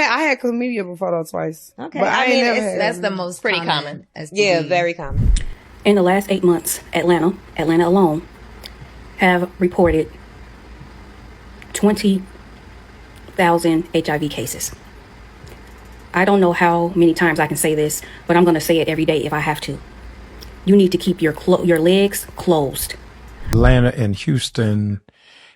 had chlamydia before though, twice. Okay. But I ain't never That's the most pretty common. STD. Yeah, very common. In the last 8 months, Atlanta alone, have reported 20,000 HIV cases. I don't know how many times I can say this, but I'm going to say it every day if I have to. You need to keep your legs closed. Atlanta and Houston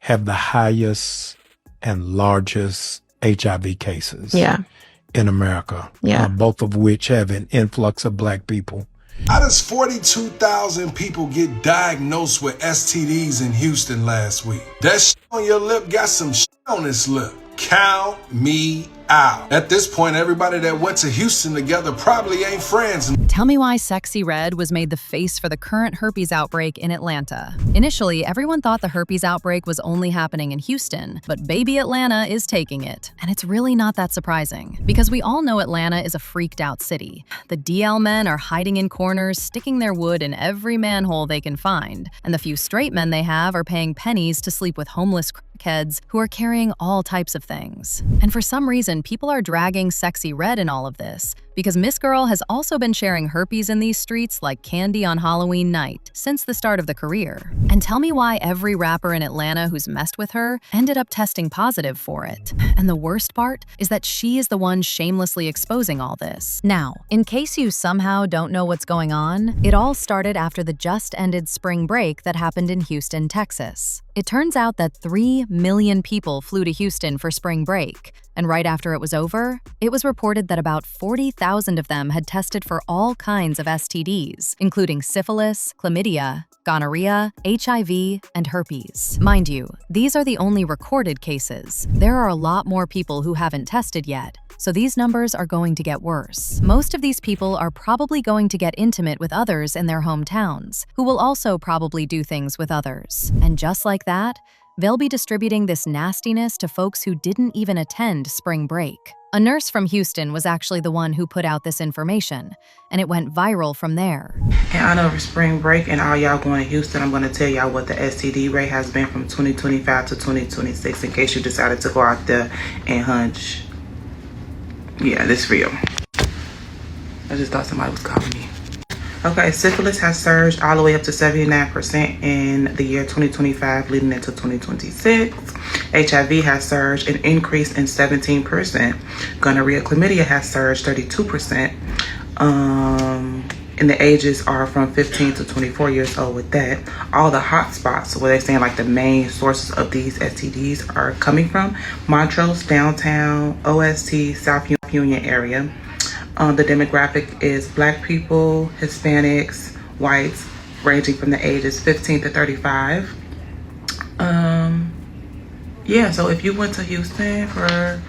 have the highest and largest HIV cases in America. Both of which have an influx of black people. How does 42,000 people get diagnosed with STDs in Houston last week? That shit on your lip got some shit on its lip. Count me out. At this point, everybody that went to Houston together probably ain't friends. Tell me why Sexyy Red was made the face for the current herpes outbreak in Atlanta. Initially, everyone thought the herpes outbreak was only happening in Houston, but baby Atlanta is taking it. And it's really not that surprising, because we all know Atlanta is a freaked out city. The DL men are hiding in corners, sticking their wood in every manhole they can find, and the few straight men they have are paying pennies to sleep with homeless crackheads who are carrying all types of things. And for some reason, people are dragging Sexyy Red in all of this, because Miss Girl has also been sharing herpes in these streets like candy on Halloween night since the start of the career. And tell me why every rapper in Atlanta who's messed with her ended up testing positive for it. And the worst part is that she is the one shamelessly exposing all this. Now, in case you somehow don't know what's going on, it all started after the just-ended spring break that happened in Houston, Texas. It turns out that 3 million people flew to Houston for spring break, and right after it was over, it was reported that about 40,000 of them had tested for all kinds of STDs, including syphilis, chlamydia, gonorrhea, HIV, and herpes. Mind you, these are the only recorded cases. There are a lot more people who haven't tested yet, so these numbers are going to get worse. Most of these people are probably going to get intimate with others in their hometowns, who will also probably do things with others. And just like that, they'll be distributing this nastiness to folks who didn't even attend spring break. A nurse from Houston was actually the one who put out this information, and it went viral from there. In honor of spring break and all y'all going to Houston, I'm going to tell y'all what the STD rate has been from 2025 to 2026 in case you decided to go out there and hunch. Yeah, this real. I just thought somebody was calling me. Okay, syphilis has surged all the way up to 79% in the year 2025 leading into 2026. HIV has surged and increased in 17%. Gonorrhea, chlamydia has surged 32%. And the ages are from 15 to 24 years old with that. All the hot spots where they're saying like the main sources of these STDs are coming from: Montrose, downtown, OST, South Union area. The demographic is black people, Hispanics, whites, ranging from the ages 15 to 35. Yeah, so if you went to Houston for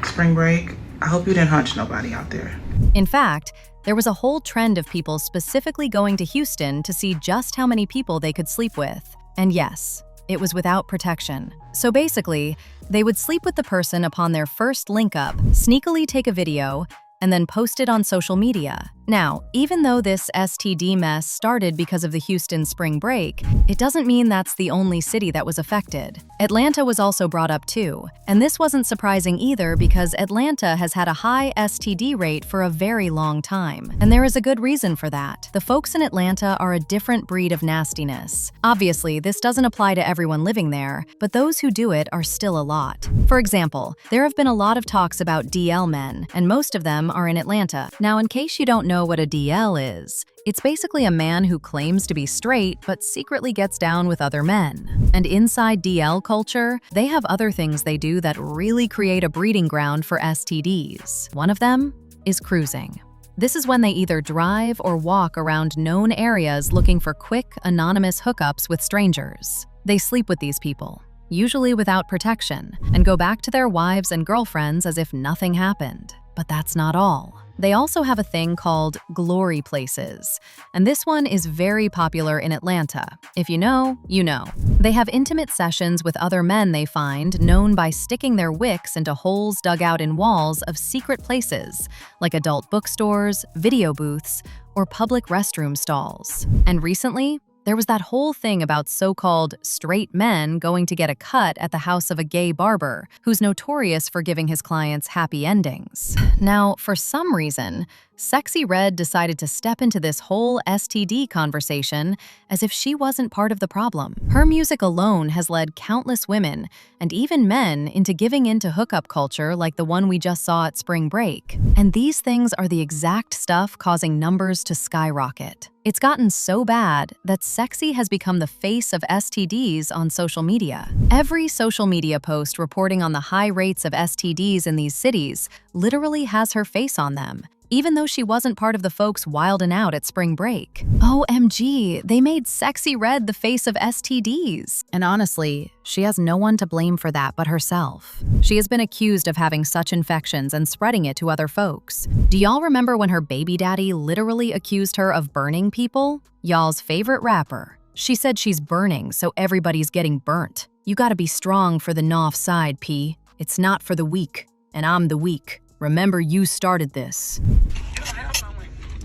spring break, I hope you didn't hunch nobody out there. In fact, there was a whole trend of people specifically going to Houston to see just how many people they could sleep with. And yes, it was without protection. So basically, they would sleep with the person upon their first link up, sneakily take a video, and then post it on social media. Now, even though this STD mess started because of the Houston spring break, it doesn't mean that's the only city that was affected. Atlanta was also brought up too, and this wasn't surprising either because Atlanta has had a high STD rate for a very long time, and there is a good reason for that. The folks in Atlanta are a different breed of nastiness. Obviously, this doesn't apply to everyone living there, but those who do it are still a lot. For example, there have been a lot of talks about DL men, and most of them are in Atlanta. Now, in case you don't know what a DL is, it's basically a man who claims to be straight but secretly gets down with other men. And inside DL culture, they have other things they do that really create a breeding ground for STDs. One of them is cruising. This is when they either drive or walk around known areas looking for quick, anonymous hookups with strangers. They sleep with these people, usually without protection, and go back to their wives and girlfriends as if nothing happened. But that's not all. They also have a thing called glory places, and this one is very popular in Atlanta. If you know, you know. They have intimate sessions with other men they find, known by sticking their wicks into holes dug out in walls of secret places, like adult bookstores, video booths, or public restroom stalls. And recently, There was that whole thing about so-called straight men going to get a cut at the house of a gay barber, who's notorious for giving his clients happy endings. Now, for some reason, Sexyy Red decided to step into this whole STD conversation as if she wasn't part of the problem. Her music alone has led countless women, and even men, into giving in to hookup culture like the one we just saw at spring break. And these things are the exact stuff causing numbers to skyrocket. It's gotten so bad that Sexyy has become the face of STDs on social media. Every social media post reporting on the high rates of STDs in these cities literally has her face on them, even though she wasn't part of the folks wildin' out at spring break. OMG, they made Sexyy Red the face of STDs. And honestly, she has no one to blame for that but herself. She has been accused of having such infections and spreading it to other folks. Do y'all remember when her baby daddy literally accused her of burning people? Y'all's favorite rapper. She said she's burning, so everybody's getting burnt. You gotta be strong for the North side, P. It's not for the weak, and I'm the weak. Remember, you started this.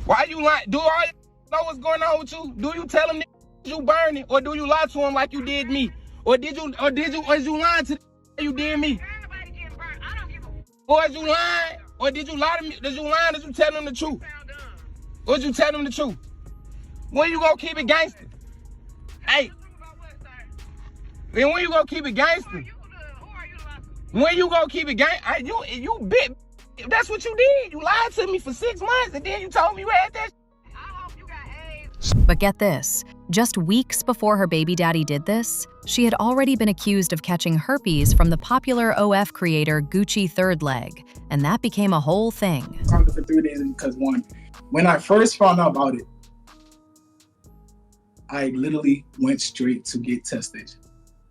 Why you lying? Do all know what's going on with you? Do you tell them you burning, or do you lie to them like you did me? Or is you lying to them you did me? Everybody getting burnt. I don't give a. Or is you lying? Or did you lie to me? Did you lie? Did you tell them the truth? Or did you tell them the truth? When you gonna keep it gangster? Hey. Then when you gonna keep it gangster? When you gonna keep it gangster? You bit. That's what you did. You lied to me for 6 months and then you told me you had that. I hope you got AIDS. But get this, just weeks before her baby daddy did this, she had already been accused of catching herpes from the popular OF creator Gucci Third Leg, and that became a whole thing. For 3 days because one, when I first found out about it, I literally went straight to get tested.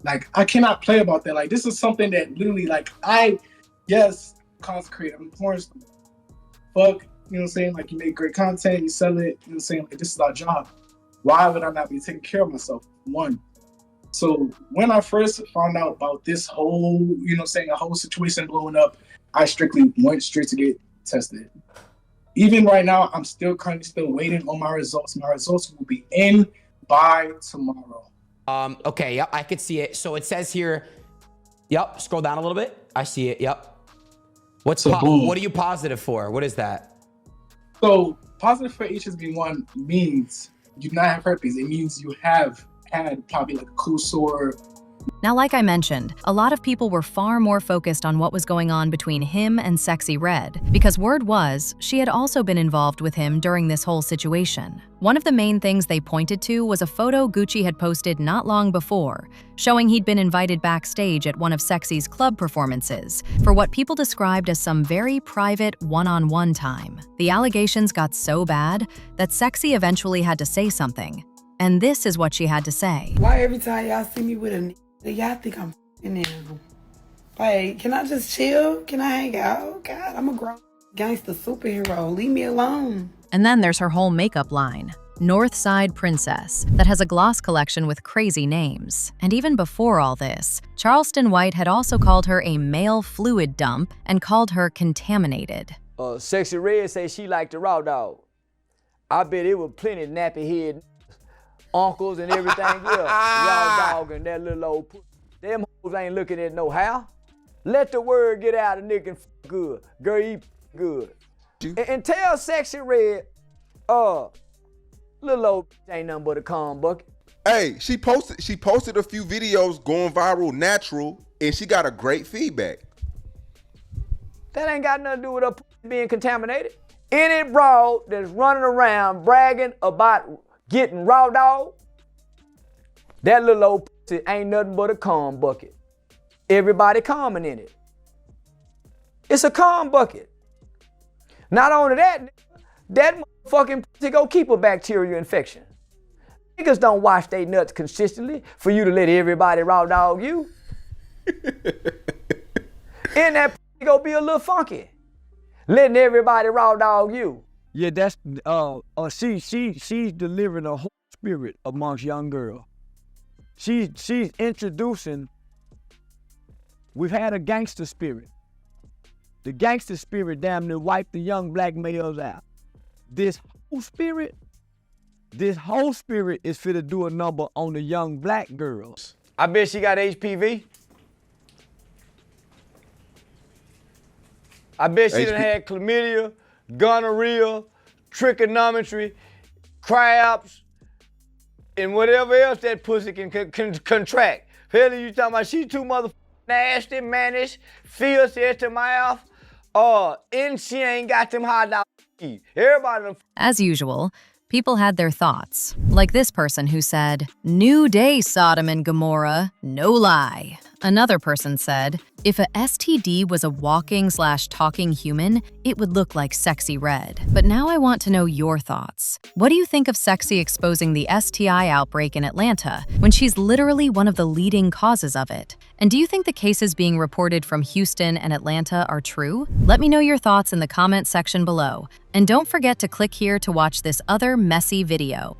Like, I cannot play about that. Like, this is something that literally, like, consecrate. I'm a porn star. Fuck, you know what I'm saying? Like, you make great content, you sell it, you know what I'm saying? Like, this is our job. Why would I not be taking care of myself? One. So when I first found out about this whole, you know what I'm saying, a whole situation blowing up, I strictly went straight to get tested. Even right now, I'm still waiting on my results. My results will be in by tomorrow. Okay, yep, I could see it. So it says here, yep, scroll down a little bit. I see it, yep. What are you positive for? What is that? So positive for HSV1 means you do not have herpes. It means you have had probably like a cool sore. Now, like I mentioned, a lot of people were far more focused on what was going on between him and Sexyy Red, because word was she had also been involved with him during this whole situation. One of the main things they pointed to was a photo Gucci had posted not long before, showing he'd been invited backstage at one of Sexy's club performances for what people described as some very private one-on-one time. The allegations got so bad that Sexyy eventually had to say something, and this is what she had to say. Why every time y'all see me with a y'all think I'm in there? Like, can I just chill? Can I hang out? God, I'm a grown gangster superhero. Leave me alone. And then there's her whole makeup line, Northside Princess, that has a gloss collection with crazy names. And even before all this, Charleston White had also called her a male fluid dump and called her contaminated. Sexyy Red say she liked the raw dog. I bet it was plenty nappy head uncles and everything else. Raw dog and that little old pussy. Them hoes ain't looking at no how. Let the word get out of nigga good. Girl, you good. And tell Sexyy Red, little old ain't nothing but a calm bucket. Hey, she posted a few videos going viral natural, and she got a great feedback. That ain't got nothing to do with her being contaminated. Any broad that's running around bragging about getting raw dog, that little old pussy ain't nothing but a calm bucket. Everybody calming in it. It's a calm bucket. Not only that, that motherfucking pussy go keep a bacterial infection. Niggas don't wash their nuts consistently for you to let everybody raw dog you. And that pussy go be a little funky, letting everybody raw dog you. Yeah, that's she's delivering a whole spirit amongst young girls. She's introducing. We've had a gangster spirit. The gangster spirit damn near wiped the young black males out. This whole spirit This whole spirit is fit to do a number on the young black girls. I bet she got HPV. I bet she done had chlamydia, gonorrhea, trigonometry, crabs, and whatever else that pussy can contract. Hell, you talking about she too motherfucking nasty, mannish, fierce at the mouth, and she ain't got them hot dogs. Everybody done. As usual, people had their thoughts. Like this person who said, "New day, Sodom and Gomorrah, no lie." Another person said, "If a STD was a walking/talking human, it would look like Sexyy Red." But now I want to know your thoughts. What do you think of Sexyy exposing the STI outbreak in Atlanta when she's literally one of the leading causes of it? And do you think the cases being reported from Houston and Atlanta are true? Let me know your thoughts in the comment section below. And don't forget to click here to watch this other messy video.